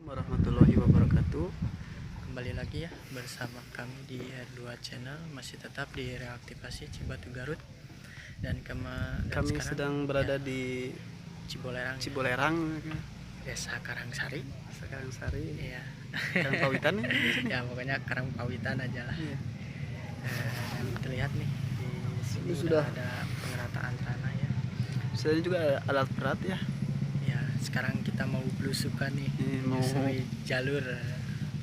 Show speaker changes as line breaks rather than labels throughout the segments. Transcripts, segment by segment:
Warahmatullahi wabarakatuh.
Kembali lagi ya bersama kami di R2 Channel, masih tetap di reaktivasi Cibatu Garut dan
Kami
sekarang
sedang berada
ya,
di
Cibolerang,
Cibolerang,
Desa Karangsari.
sekarang Sari,
Iya.
Karang Pawitan ya.
Ya pokoknya Karangpawitan aja lah.
Iya.
Dan terlihat nih di sini
Ini
udah
sudah
ada pengerataan tanah ya.
Saya juga ada alat berat ya.
Ya sekarang kita mau belusukan nih,
Ini mau
menyusuri jalur.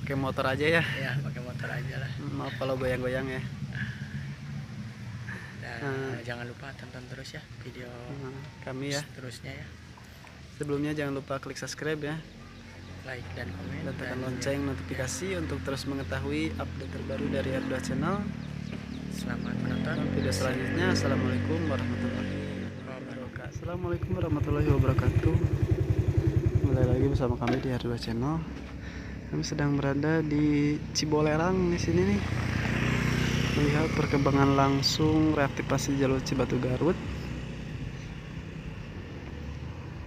pakai motor aja ya.
Ya pakai motor aja lah.
Maaf kalau goyang-goyang ya.
Dan jangan lupa tonton terus ya video
Kami ya.
seterusnya ya.
Sebelumnya jangan lupa klik subscribe ya.
Like dan komen
Dan tekan
dan
lonceng notifikasi untuk terus mengetahui update terbaru dari R2 Channel.
selamat menonton
Video selanjutnya. Assalamualaikum warahmatullahi wabarakatuh. Assalamualaikum warahmatullahi wabarakatuh. Kembali lagi bersama kami di R2 Channel. Kami sedang berada di Cibolerang di sini nih. Melihat perkembangan langsung reaktivasi jalur Cibatu Garut.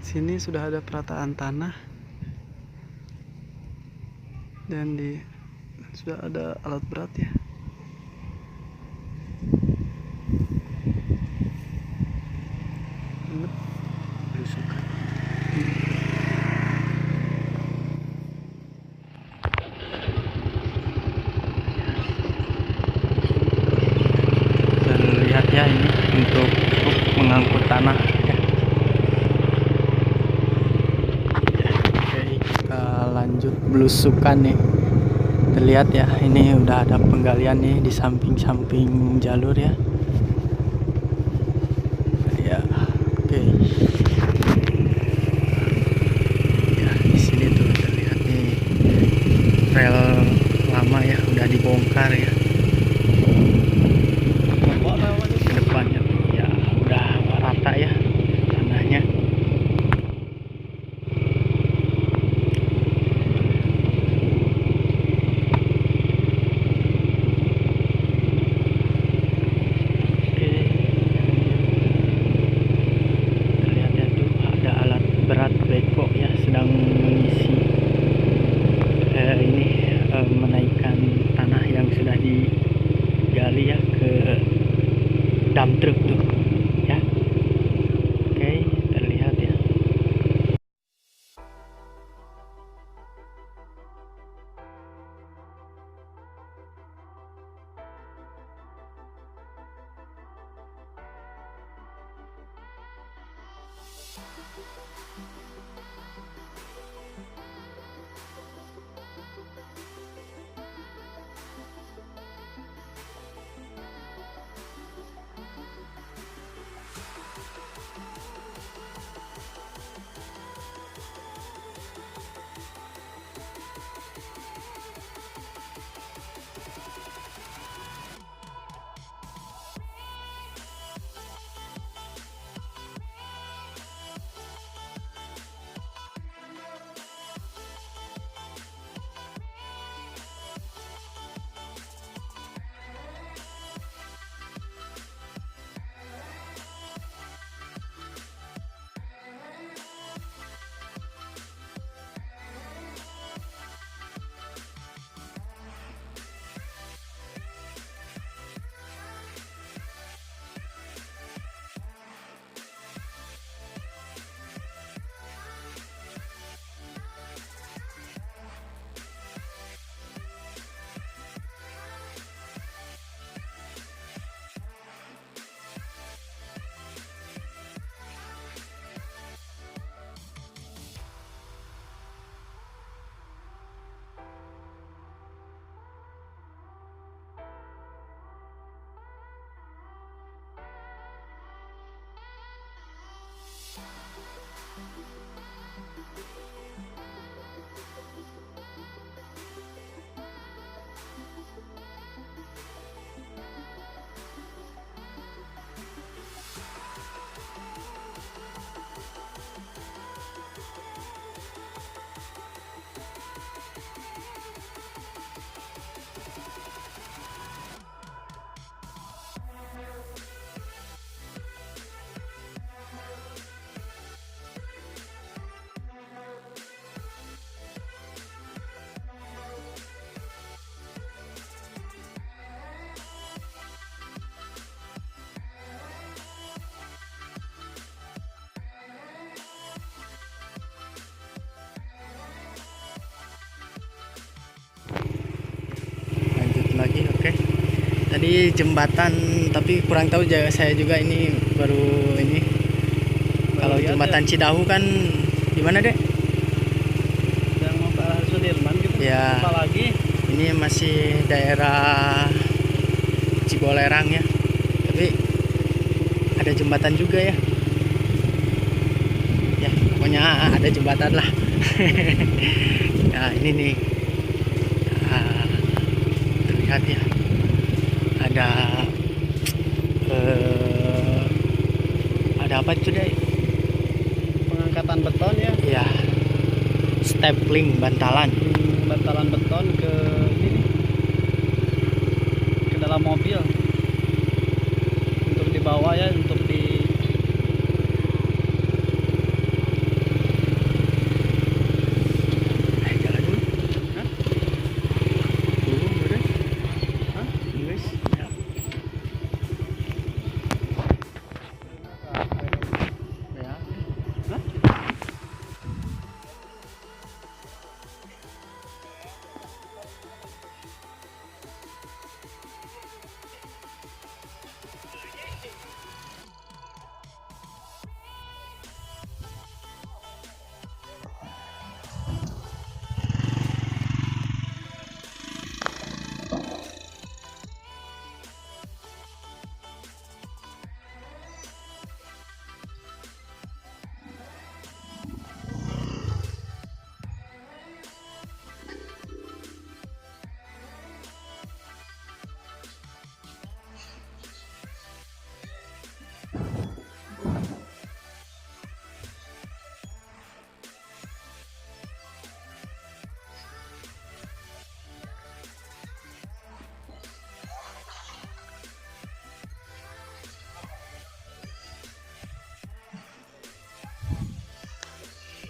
Sini sudah ada perataan tanah dan sudah ada alat berat ya.
belusukan. Dan lihat ya, ini untuk truk mengangkut tanah ya. Oke, kita lanjut belusukan nih. Terlihat ya, ini udah ada penggalian nih di samping-samping jalur ya. Ya, oke. Ya, di sini tuh terlihat nih rel lama ya, udah dibongkar ya. Ke depannya tuh ya udah rata ya tanahnya. Oke, terlihat ya tuh ada alat berat beko ya sedang mengisi menaikkan tanah yang sudah digali ya ke dump truck tuh ya. Oke, terlihat ya. Di jembatan, tapi kurang tahu saya juga ini baru ini. Kalau
lihat
jembatan Cidahu kan di mana, Dek?
yang mau ke arah Sudirman gitu.
Ya.
Apalagi
Ini masih daerah Cibolerang ya. Tapi ada jembatan juga ya. Ya, pokoknya ada jembatan lah. Nah, ini nih. Nah, terlihat ya. Ada ada apa itu, Dek?
pengangkatan beton ya,
Ya, stapling bantalan.
bantalan beton ke ini ke dalam mobil untuk dibawa ya, untuk di
Jalan dulu.
Hah?
Dulu, udah.
Hah?
Guys, ya. Ya.
Hah?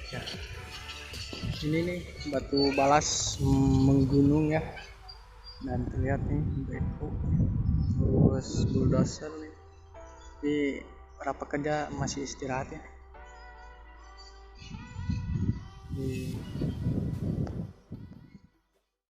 Ya. Ini nih batu balas menggunung ya, dan terlihat nih beko terus bulldozer nih. Tapi para pekerja masih istirahat ya. Di